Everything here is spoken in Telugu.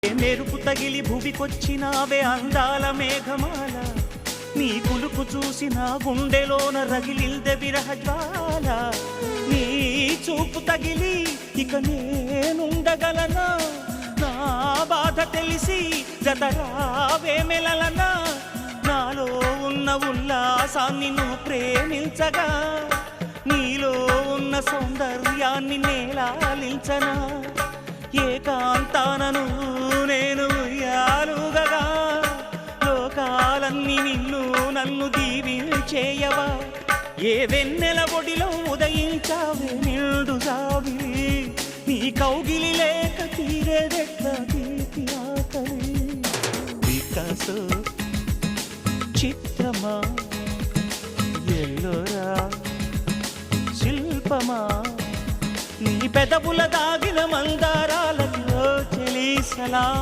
మెరుపు తగిలి భువికొచ్చినావే అందాల మేఘమాల, నీ కులుకు చూసిన గుండెలోన రగిలిల్దె విరహజ్వాల. నీ చూపు తగిలి ఇక నేనుండగలనా, నా బాధ తెలిసి జతరావే మెలలనా. నాలో ఉన్న ఉల్లాసాన్ని నువ్వు ప్రేమించగా, నీలో ఉన్న సౌందర్యాన్ని నేలాలించనా. ఏకాంతానను నేను ఉయ్యాలుగగా, లోకాలన్నీ నిన్ను నన్ను దీవించేయవా. ఏ వెన్నెల ఒడిలో ఉదయించావే నిండు జాబిలి, నీ కౌగిలి లేక తీరేదెట్లా తీపి ఆకలి. వికాసో చిత్రమా, ఎల్లోరా శిల్పమా, నీ పెదవుల దాగిన మందారాలలో చెలి సలా.